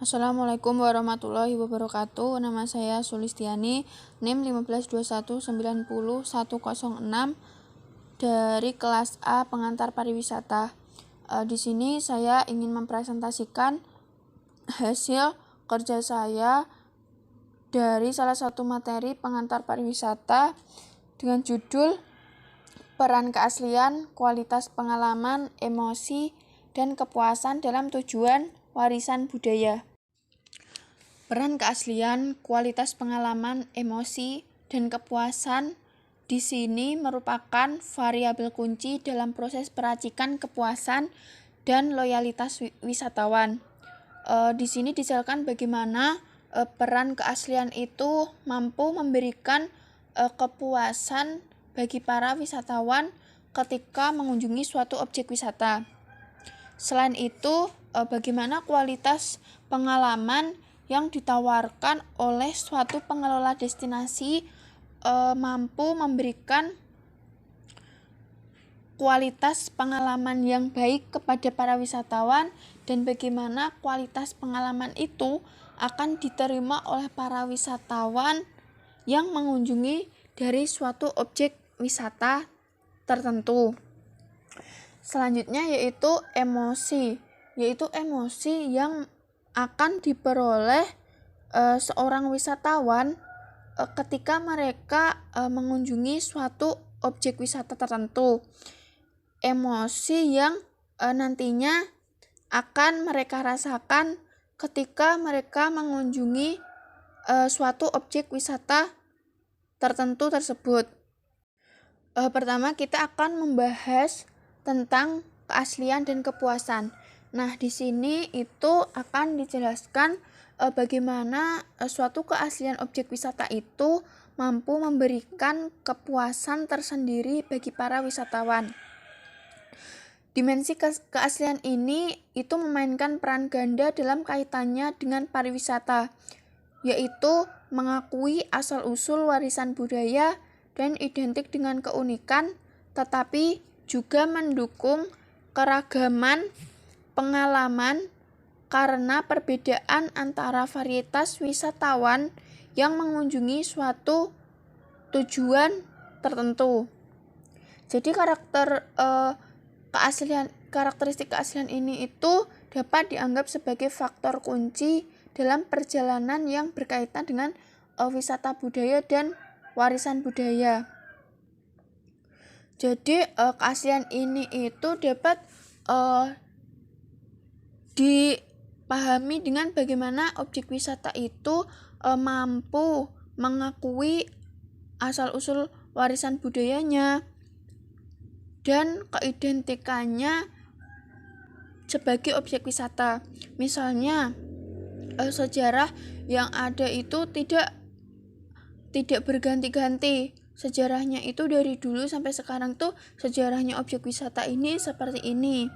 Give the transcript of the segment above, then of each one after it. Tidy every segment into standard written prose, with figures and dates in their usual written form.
Assalamualaikum warahmatullahi wabarakatuh. Nama saya Sulistiani, NIM 1521900106 dari kelas A Pengantar Pariwisata. Di sini saya ingin mempresentasikan hasil kerja saya dari salah satu materi pengantar pariwisata dengan judul Peran Keaslian, Kualitas Pengalaman, Emosi, dan Kepuasan dalam Tujuan Warisan Budaya. Peran keaslian, kualitas pengalaman, emosi, dan kepuasan di sini merupakan variabel kunci dalam proses peracikan kepuasan dan loyalitas wisatawan. Di sini dijelaskan bagaimana peran keaslian itu mampu memberikan kepuasan bagi para wisatawan ketika mengunjungi suatu objek wisata. Selain itu, bagaimana kualitas pengalaman yang ditawarkan oleh suatu pengelola destinasi mampu memberikan kualitas pengalaman yang baik kepada para wisatawan, dan bagaimana kualitas pengalaman itu akan diterima oleh para wisatawan yang mengunjungi dari suatu objek wisata tertentu. Selanjutnya yaitu emosi yang akan diperoleh seorang wisatawan ketika mereka mengunjungi suatu objek wisata tertentu. Emosi yang nantinya akan mereka rasakan ketika mereka mengunjungi suatu objek wisata tertentu tersebut. Pertama, kita akan membahas tentang keaslian dan kepuasan. Nah, di sini itu akan dijelaskan bagaimana suatu keaslian objek wisata itu mampu memberikan kepuasan tersendiri bagi para wisatawan. Dimensi keaslian ini itu memainkan peran ganda dalam kaitannya dengan pariwisata, yaitu mengakui asal-usul warisan budaya dan identik dengan keunikan, tetapi juga mendukung keragaman pengalaman karena perbedaan antara varietas wisatawan yang mengunjungi suatu tujuan tertentu. Jadi karakteristik keaslian ini itu dapat dianggap sebagai faktor kunci dalam perjalanan yang berkaitan dengan wisata budaya dan warisan budaya. Jadi keaslian ini itu dapat dipahami dengan bagaimana objek wisata itu mampu mengakui asal-usul warisan budayanya dan keidentikannya sebagai objek wisata. Misalnya sejarah yang ada itu tidak berganti-ganti. Sejarahnya itu dari dulu sampai sekarang tuh sejarahnya objek wisata ini seperti ini.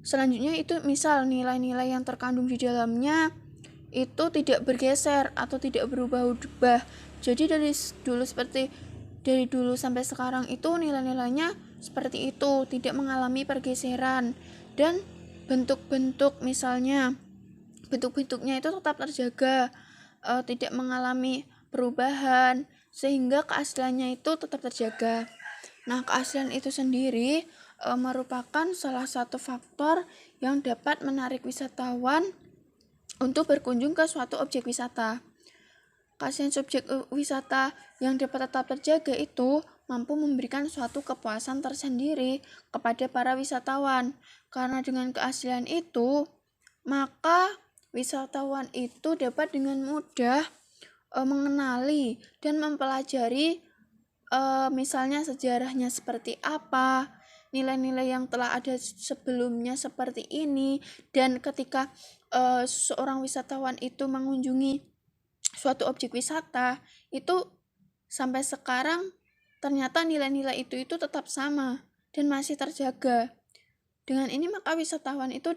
Selanjutnya itu misal nilai-nilai yang terkandung di dalamnya itu tidak bergeser atau tidak berubah-ubah. Jadi dari dulu sampai sekarang itu nilai-nilainya seperti itu, tidak mengalami pergeseran, dan bentuk-bentuk misalnya bentuk-bentuknya itu tetap terjaga, tidak mengalami perubahan, sehingga keasliannya itu tetap terjaga. Nah, keaslian itu sendiri merupakan salah satu faktor yang dapat menarik wisatawan untuk berkunjung ke suatu objek wisata. Keaslian subjek wisata yang dapat tetap terjaga itu mampu memberikan suatu kepuasan tersendiri kepada para wisatawan. Karena dengan keaslian itu, maka wisatawan itu dapat dengan mudah mengenali dan mempelajari misalnya sejarahnya seperti apa, nilai-nilai yang telah ada sebelumnya seperti ini, dan ketika seorang wisatawan itu mengunjungi suatu objek wisata itu sampai sekarang ternyata nilai-nilai itu tetap sama dan masih terjaga. Dengan ini maka wisatawan itu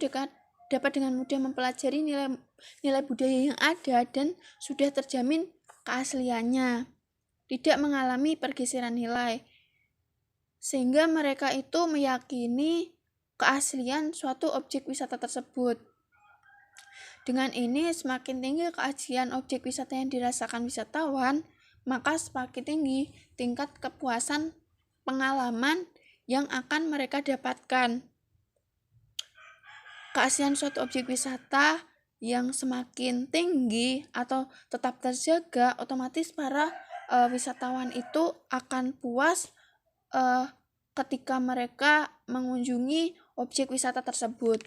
dapat dengan mudah mempelajari nilai budaya yang ada dan sudah terjamin keasliannya, tidak mengalami pergeseran nilai, sehingga mereka itu meyakini keaslian suatu objek wisata tersebut. Dengan ini, semakin tinggi keaslian objek wisata yang dirasakan wisatawan, maka semakin tinggi tingkat kepuasan pengalaman yang akan mereka dapatkan. Keaslian suatu objek wisata yang semakin tinggi atau tetap terjaga, otomatis para wisatawan itu akan puas ketika mereka mengunjungi objek wisata tersebut.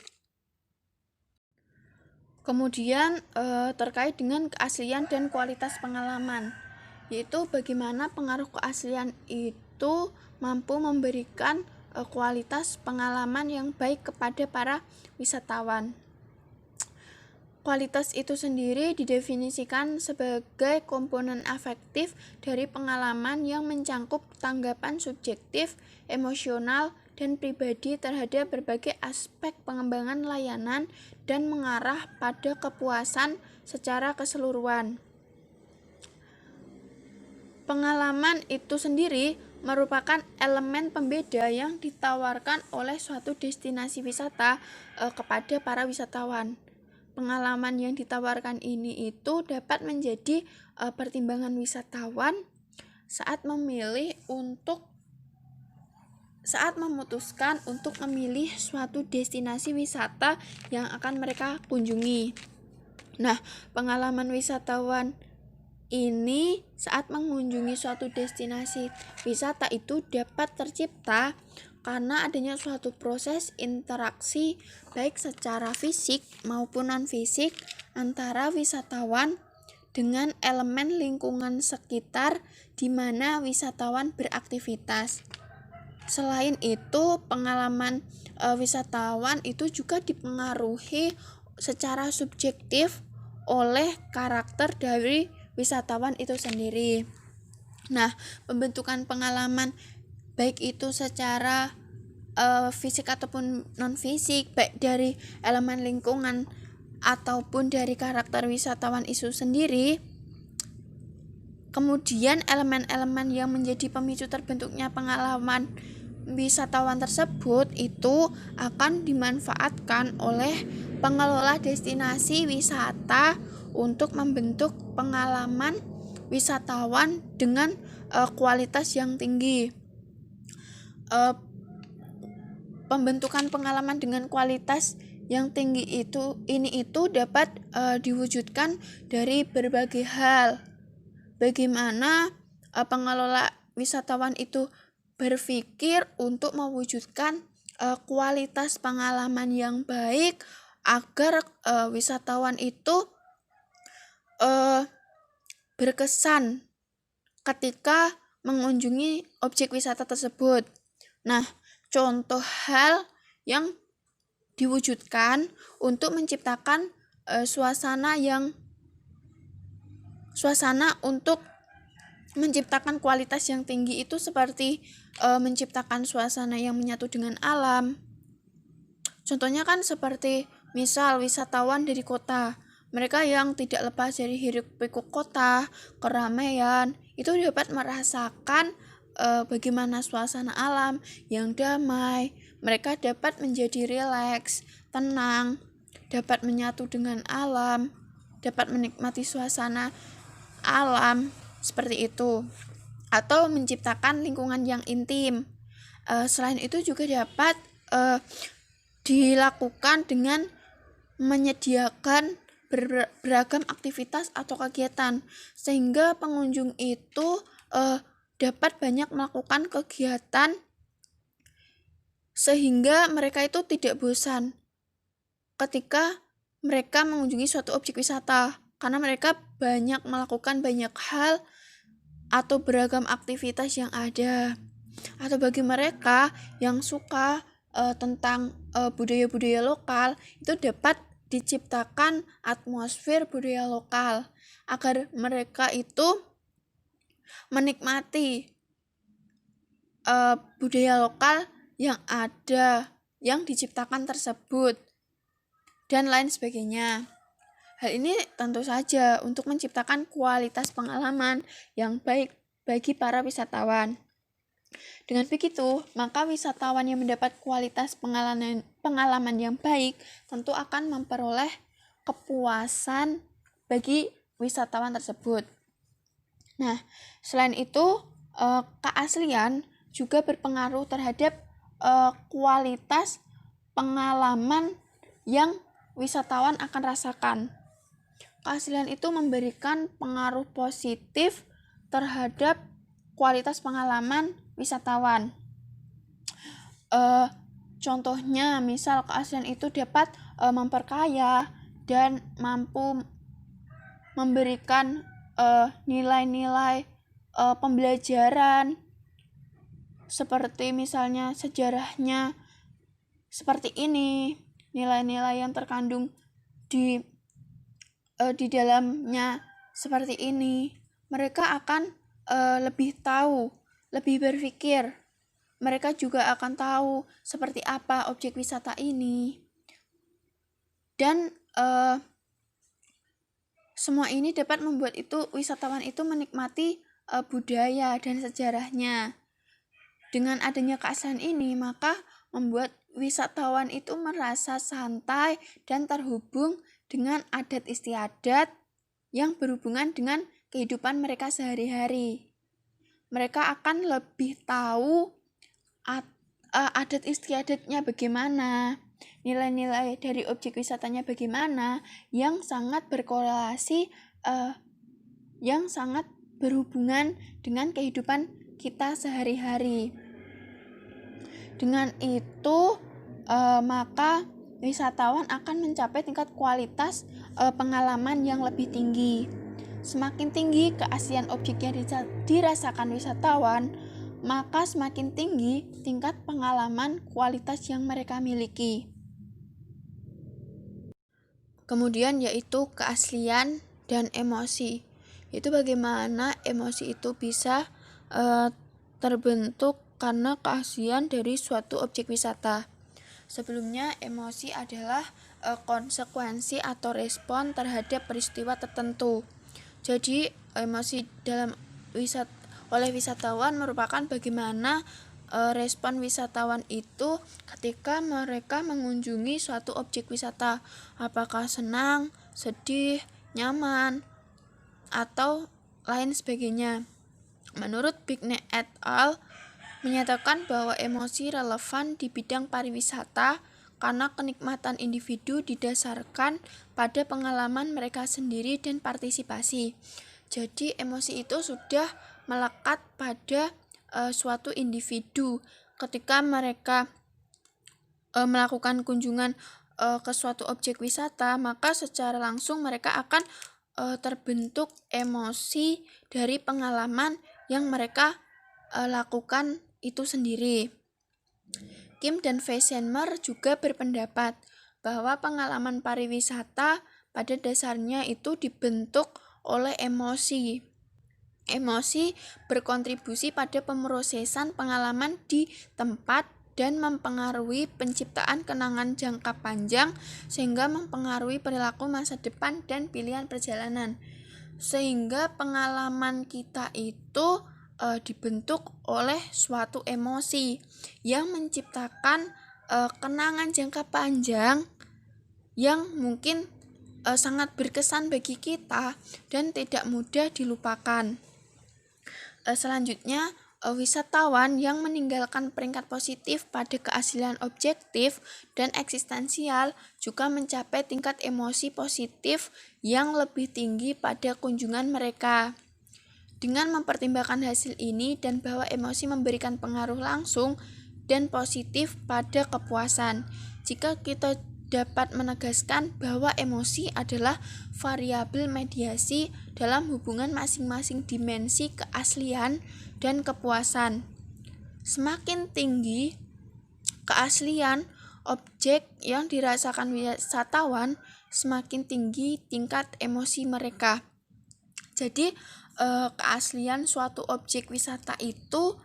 Kemudian terkait dengan keaslian dan kualitas pengalaman, yaitu bagaimana pengaruh keaslian itu mampu memberikan kualitas pengalaman yang baik kepada para wisatawan. Kualitas itu sendiri didefinisikan sebagai komponen afektif dari pengalaman yang mencangkup tanggapan subjektif, emosional, dan pribadi terhadap berbagai aspek pengembangan layanan dan mengarah pada kepuasan secara keseluruhan. Pengalaman itu sendiri merupakan elemen pembeda yang ditawarkan oleh suatu destinasi wisata kepada para wisatawan. Pengalaman yang ditawarkan ini itu dapat menjadi pertimbangan wisatawan saat memutuskan untuk memilih suatu destinasi wisata yang akan mereka kunjungi. Nah, pengalaman wisatawan ini saat mengunjungi suatu destinasi wisata itu dapat tercipta karena adanya suatu proses interaksi baik secara fisik maupun non-fisik antara wisatawan dengan elemen lingkungan sekitar di mana wisatawan beraktivitas. Selain itu, pengalaman wisatawan itu juga dipengaruhi secara subjektif oleh karakter dari wisatawan itu sendiri. Nah, pembentukan pengalaman baik itu secara fisik ataupun non-fisik, baik dari elemen lingkungan ataupun dari karakter wisatawan itu sendiri. Kemudian elemen-elemen yang menjadi pemicu terbentuknya pengalaman wisatawan tersebut itu akan dimanfaatkan oleh pengelola destinasi wisata untuk membentuk pengalaman wisatawan dengan kualitas yang tinggi. Pembentukan pengalaman dengan kualitas yang tinggi itu dapat diwujudkan dari berbagai hal. Bagaimana pengelola wisatawan itu berpikir untuk mewujudkan kualitas pengalaman yang baik agar wisatawan itu berkesan ketika mengunjungi objek wisata tersebut. Nah, contoh hal yang diwujudkan untuk menciptakan suasana untuk menciptakan kualitas yang tinggi itu seperti menciptakan suasana yang menyatu dengan alam. Contohnya kan seperti misal wisatawan dari kota, mereka yang tidak lepas dari hiruk-pikuk kota, keramaian, itu dapat merasakan bagaimana suasana alam yang damai. Mereka dapat menjadi rileks, tenang, dapat menyatu dengan alam, dapat menikmati suasana alam seperti itu, atau menciptakan lingkungan yang intim. Selain itu juga dapat dilakukan dengan menyediakan beragam aktivitas atau kegiatan sehingga pengunjung itu dapat banyak melakukan kegiatan sehingga mereka itu tidak bosan ketika mereka mengunjungi suatu objek wisata karena mereka banyak melakukan banyak hal atau beragam aktivitas yang ada. Atau bagi mereka yang suka tentang budaya-budaya lokal, itu dapat diciptakan atmosfer budaya lokal agar mereka itu menikmati budaya lokal yang ada, yang diciptakan tersebut, dan lain sebagainya. Hal ini tentu saja untuk menciptakan kualitas pengalaman yang baik bagi para wisatawan. Dengan begitu, maka wisatawan yang mendapat kualitas pengalaman yang baik tentu akan memperoleh kepuasan bagi wisatawan tersebut. Nah, selain itu keaslian juga berpengaruh terhadap kualitas pengalaman yang wisatawan akan rasakan. Keaslian itu memberikan pengaruh positif terhadap kualitas pengalaman wisatawan. Contohnya, misal keaslian itu dapat memperkaya dan mampu memberikan nilai-nilai pembelajaran, seperti misalnya sejarahnya seperti ini, nilai-nilai yang terkandung di dalamnya seperti ini. Mereka akan lebih tahu, lebih berpikir. Mereka juga akan tahu seperti apa objek wisata ini. Dan semua ini dapat membuat wisatawan itu menikmati budaya dan sejarahnya. Dengan adanya keaslian ini, maka membuat wisatawan itu merasa santai dan terhubung dengan adat istiadat yang berhubungan dengan kehidupan mereka sehari-hari. Mereka akan lebih tahu adat istiadatnya bagaimana, nilai-nilai dari objek wisatanya bagaimana, yang sangat berkorelasi, yang sangat berhubungan dengan kehidupan kita sehari-hari. Dengan itu, maka wisatawan akan mencapai tingkat kualitas pengalaman yang lebih tinggi. Semakin tinggi keaslian objek yang dirasakan wisatawan, maka semakin tinggi tingkat pengalaman kualitas yang mereka miliki. Kemudian yaitu keaslian dan emosi. Itu bagaimana emosi itu bisa terbentuk karena keaslian dari suatu objek wisata. Sebelumnya, emosi adalah konsekuensi atau respon terhadap peristiwa tertentu. Jadi, emosi oleh wisatawan merupakan bagaimana respon wisatawan itu ketika mereka mengunjungi suatu objek wisata, apakah senang, sedih, nyaman, atau lain sebagainya. Menurut Bigne et al. Menyatakan bahwa emosi relevan di bidang pariwisata karena kenikmatan individu didasarkan pada pengalaman mereka sendiri dan partisipasi. Jadi emosi itu sudah melekat pada suatu individu. Ketika mereka melakukan kunjungan ke suatu objek wisata, maka secara langsung mereka akan terbentuk emosi dari pengalaman yang mereka lakukan itu sendiri. Kim dan Weissenmer juga berpendapat bahwa pengalaman pariwisata pada dasarnya itu dibentuk oleh emosi. Emosi berkontribusi pada pemrosesan pengalaman di tempat dan mempengaruhi penciptaan kenangan jangka panjang sehingga mempengaruhi perilaku masa depan dan pilihan perjalanan. Sehingga pengalaman kita itu dibentuk oleh suatu emosi yang menciptakan kenangan jangka panjang yang mungkin sangat berkesan bagi kita dan tidak mudah dilupakan. Selanjutnya, wisatawan yang meninggalkan peringkat positif pada keaslian objektif dan eksistensial juga mencapai tingkat emosi positif yang lebih tinggi pada kunjungan mereka. Dengan mempertimbangkan hasil ini dan bahwa emosi memberikan pengaruh langsung dan positif pada kepuasan, jika kita dapat menegaskan bahwa emosi adalah variabel mediasi dalam hubungan masing-masing dimensi keaslian dan kepuasan. Semakin tinggi keaslian objek yang dirasakan wisatawan, semakin tinggi tingkat emosi mereka. Jadi, keaslian suatu objek wisata itu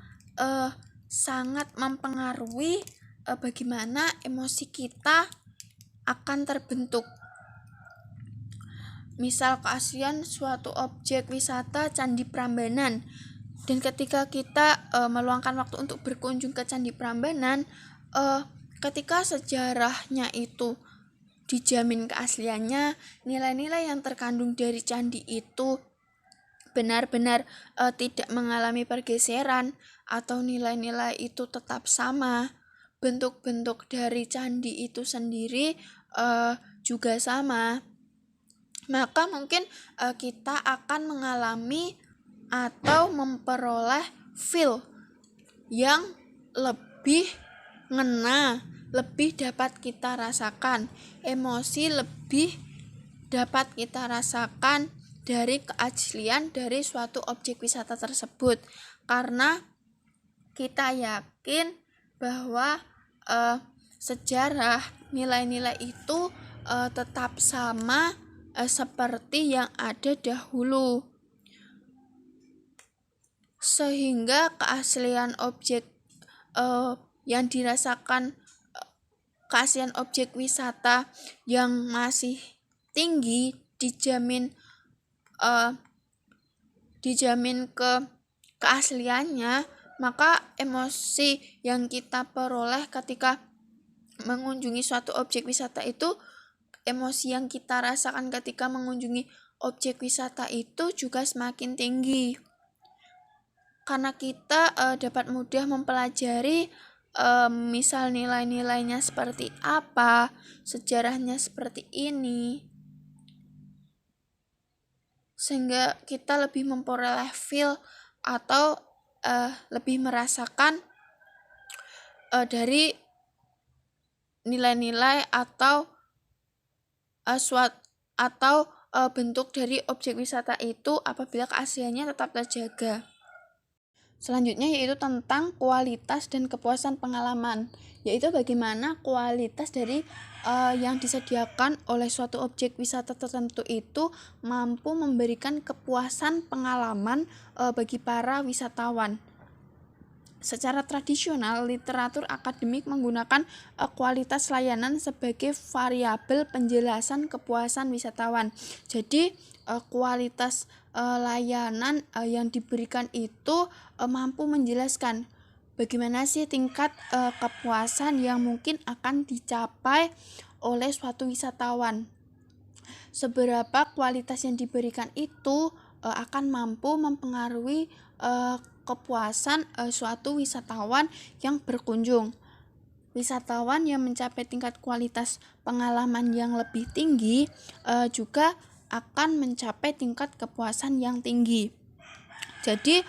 sangat mempengaruhi bagaimana emosi kita akan terbentuk. Misal keaslian suatu objek wisata Candi Prambanan, dan ketika kita meluangkan waktu untuk berkunjung ke Candi Prambanan, ketika sejarahnya itu dijamin keasliannya, nilai-nilai yang terkandung dari candi itu benar-benar tidak mengalami pergeseran, atau nilai-nilai itu tetap sama, bentuk-bentuk dari candi itu sendiri juga sama, maka mungkin kita akan mengalami atau memperoleh feel yang lebih ngena, lebih dapat kita rasakan, emosi lebih dapat kita rasakan dari keaslian dari suatu objek wisata tersebut, karena kita yakin bahwa sejarah nilai-nilai itu tetap sama seperti yang ada dahulu, sehingga keaslian objek yang dirasakan, keaslian objek wisata yang masih tinggi dijamin keasliannya, maka emosi yang kita peroleh ketika mengunjungi suatu objek wisata itu, emosi yang kita rasakan ketika mengunjungi objek wisata itu juga semakin tinggi, karena kita dapat mudah mempelajari misal nilai-nilainya seperti apa, sejarahnya seperti ini, sehingga kita lebih memperoleh feel atau lebih merasakan dari nilai-nilai atau bentuk dari objek wisata itu apabila keasliannya tetap terjaga. Selanjutnya yaitu tentang kualitas dan kepuasan pengalaman, yaitu bagaimana kualitas dari yang disediakan oleh suatu objek wisata tertentu itu mampu memberikan kepuasan pengalaman bagi para wisatawan. Secara tradisional, literatur akademik menggunakan kualitas layanan sebagai variabel penjelasan kepuasan wisatawan. Jadi kualitas layanan yang diberikan itu mampu menjelaskan bagaimana sih tingkat kepuasan yang mungkin akan dicapai oleh suatu wisatawan. Seberapa kualitas yang diberikan itu akan mampu mempengaruhi kepuasan suatu wisatawan yang berkunjung. Wisatawan yang mencapai tingkat kualitas pengalaman yang lebih tinggi juga akan mencapai tingkat kepuasan yang tinggi. Jadi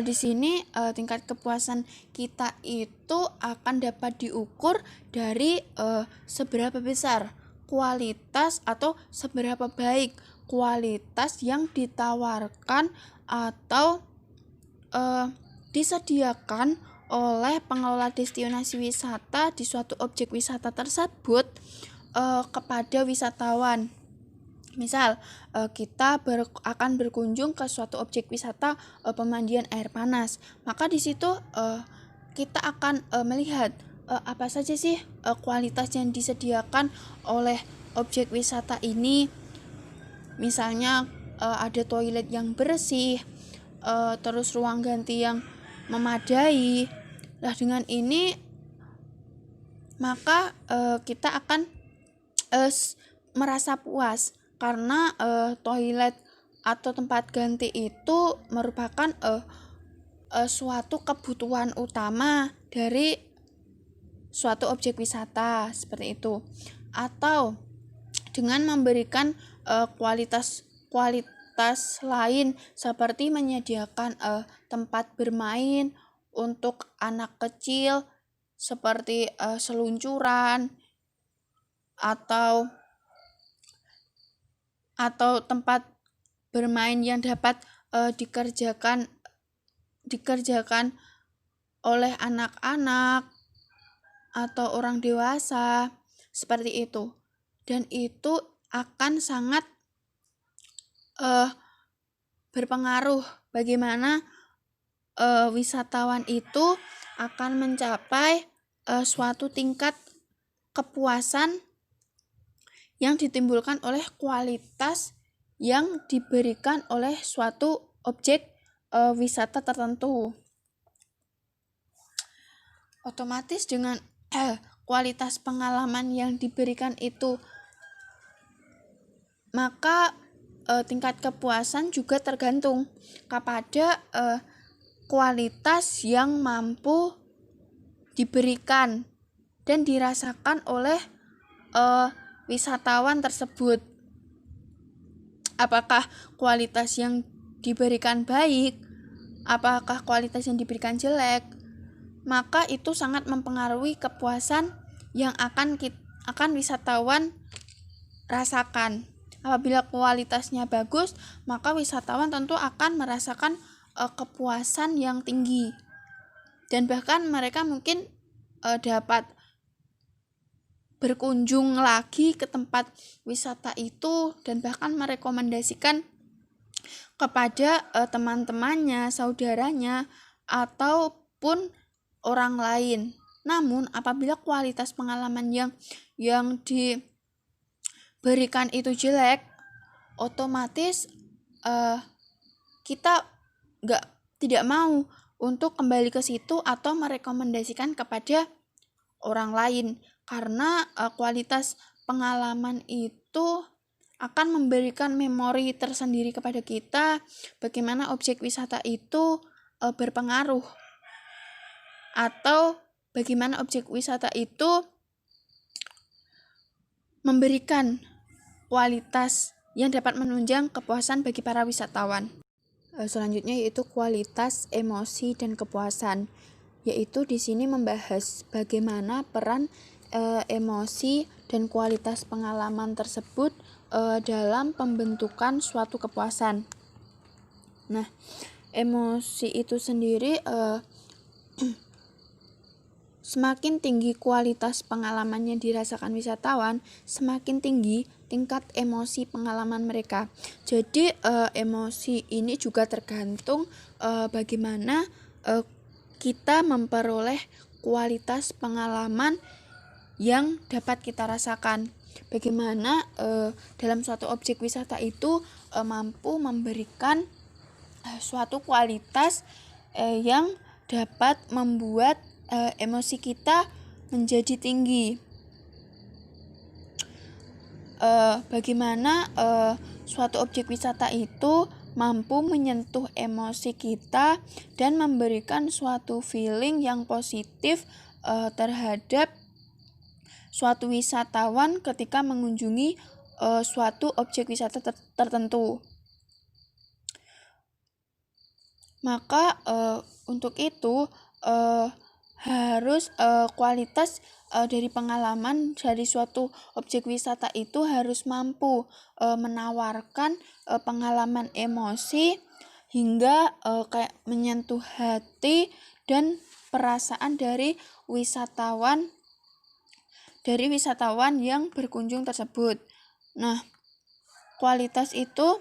di sini tingkat kepuasan kita itu akan dapat diukur dari seberapa besar kualitas atau seberapa baik kualitas yang ditawarkan atau disediakan oleh pengelola destinasi wisata di suatu objek wisata tersebut kepada wisatawan. Misal kita akan berkunjung ke suatu objek wisata pemandian air panas, maka di situ kita akan melihat apa saja sih kualitas yang disediakan oleh objek wisata ini. Misalnya ada toilet yang bersih, terus ruang ganti yang memadai. Nah, dengan ini maka kita akan merasa puas karena toilet atau tempat ganti itu merupakan suatu kebutuhan utama dari suatu objek wisata seperti itu. Atau dengan memberikan kualitas lain seperti menyediakan tempat bermain untuk anak kecil seperti seluncuran atau tempat bermain yang dapat dikerjakan oleh anak-anak atau orang dewasa seperti itu. Dan itu akan sangat berpengaruh bagaimana wisatawan itu akan mencapai suatu tingkat kepuasan yang ditimbulkan oleh kualitas yang diberikan oleh suatu objek wisata tertentu. Otomatis dengan kualitas pengalaman yang diberikan itu maka tingkat kepuasan juga tergantung kepada kualitas yang mampu diberikan dan dirasakan oleh wisatawan tersebut. Apakah kualitas yang diberikan baik, apakah kualitas yang diberikan jelek, maka itu sangat mempengaruhi kepuasan yang akan wisatawan rasakan. Apabila kualitasnya bagus, maka wisatawan tentu akan merasakan kepuasan yang tinggi, dan bahkan mereka mungkin dapat berkunjung lagi ke tempat wisata itu dan bahkan merekomendasikan kepada teman-temannya, saudaranya, ataupun orang lain. Namun apabila kualitas pengalaman yang diberikan itu jelek, otomatis kita tidak mau untuk kembali ke situ atau merekomendasikan kepada orang lain, karena kualitas pengalaman itu akan memberikan memori tersendiri kepada kita bagaimana objek wisata itu berpengaruh, atau bagaimana objek wisata itu memberikan kualitas yang dapat menunjang kepuasan bagi para wisatawan. Selanjutnya yaitu kualitas emosi dan kepuasan, yaitu di sini membahas bagaimana peran emosi dan kualitas pengalaman tersebut dalam pembentukan suatu kepuasan. Nah, emosi itu sendiri semakin tinggi kualitas pengalaman yang dirasakan wisatawan, semakin tinggi tingkat emosi pengalaman mereka. Jadi emosi ini juga tergantung bagaimana kita memperoleh kualitas pengalaman yang dapat kita rasakan. Bagaimana dalam suatu objek wisata itu mampu memberikan suatu kualitas yang dapat membuat emosi kita menjadi tinggi. Bagaimana suatu objek wisata itu mampu menyentuh emosi kita dan memberikan suatu feeling yang positif terhadap suatu wisatawan ketika mengunjungi suatu objek wisata tertentu. Maka untuk itu harus kualitas dari pengalaman dari suatu objek wisata itu harus mampu menawarkan pengalaman emosi hingga kayak menyentuh hati dan perasaan dari wisatawan yang berkunjung tersebut. Nah, kualitas itu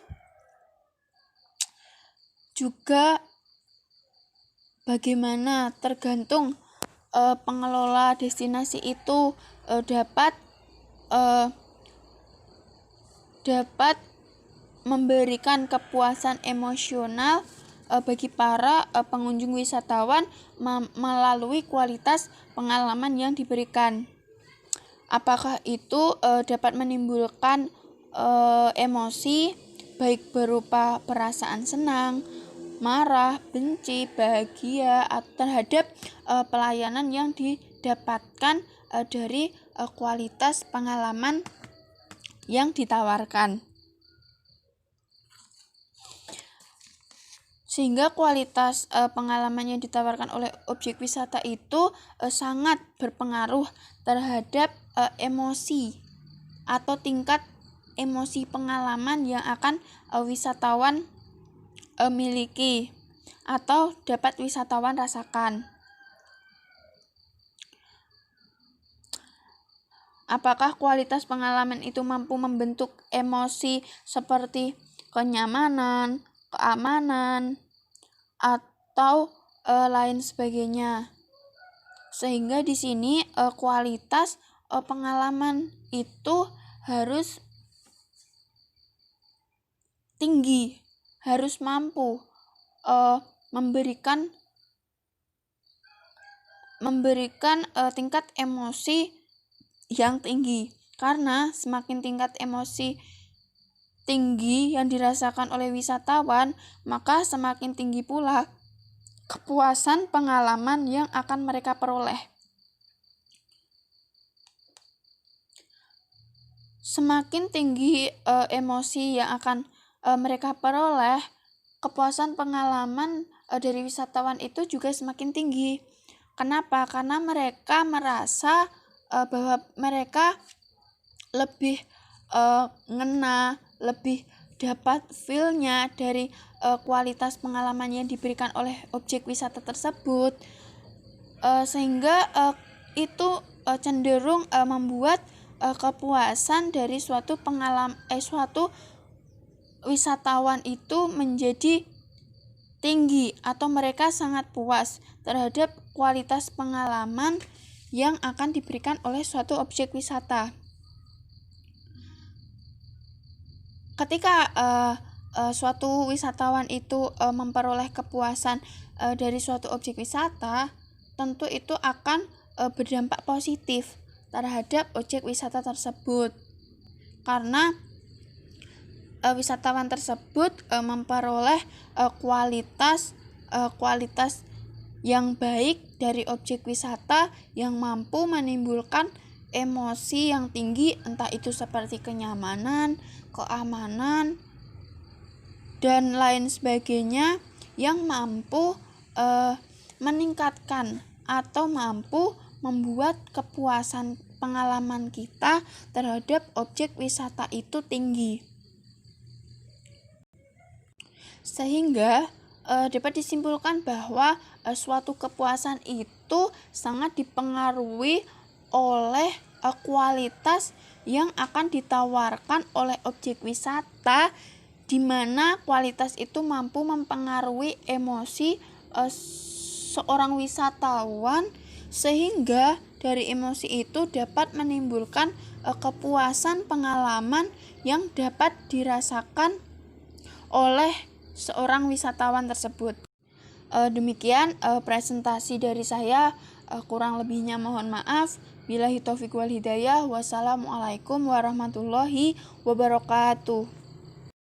juga bagaimana tergantung pengelola destinasi itu dapat memberikan kepuasan emosional bagi para pengunjung wisatawan melalui kualitas pengalaman yang diberikan. Apakah itu dapat menimbulkan emosi baik berupa perasaan senang, marah, benci, bahagia terhadap pelayanan yang didapatkan dari kualitas pengalaman yang ditawarkan. Sehingga kualitas pengalaman yang ditawarkan oleh objek wisata itu sangat berpengaruh terhadap emosi atau tingkat emosi pengalaman yang akan wisatawan miliki atau dapat wisatawan rasakan. Apakah kualitas pengalaman itu mampu membentuk emosi seperti kenyamanan, keamanan, atau lain sebagainya. Sehingga di sini kualitas pengalaman itu harus tinggi, harus mampu memberikan tingkat emosi yang tinggi, karena semakin tingkat emosi tinggi yang dirasakan oleh wisatawan, maka semakin tinggi pula kepuasan pengalaman yang akan mereka peroleh. Semakin tinggi emosi yang akan mereka peroleh, kepuasan pengalaman dari wisatawan itu juga semakin tinggi. Kenapa? Karena mereka merasa bahwa mereka lebih ngena, lebih dapat feel-nya dari kualitas pengalaman yang diberikan oleh objek wisata tersebut, sehingga itu cenderung membuat kepuasan dari suatu wisatawan itu menjadi tinggi, atau mereka sangat puas terhadap kualitas pengalaman yang akan diberikan oleh suatu objek wisata. Ketika suatu wisatawan itu memperoleh kepuasan dari suatu objek wisata, tentu itu akan berdampak positif terhadap objek wisata tersebut, karena wisatawan tersebut memperoleh kualitas yang baik dari objek wisata yang mampu menimbulkan emosi yang tinggi, entah itu seperti kenyamanan, keamanan, dan lain sebagainya, yang mampu meningkatkan atau mampu membuat kepuasan pengalaman kita terhadap objek wisata itu tinggi. Sehingga dapat disimpulkan bahwa suatu kepuasan itu sangat dipengaruhi oleh kualitas yang akan ditawarkan oleh objek wisata, di mana kualitas itu mampu mempengaruhi emosi seorang wisatawan, sehingga dari emosi itu dapat menimbulkan kepuasan pengalaman yang dapat dirasakan oleh seorang wisatawan tersebut. Demikian presentasi dari saya, kurang lebihnya mohon maaf. Billahi taufiq wal hidayah. Wassalamualaikum warahmatullahi wabarakatuh.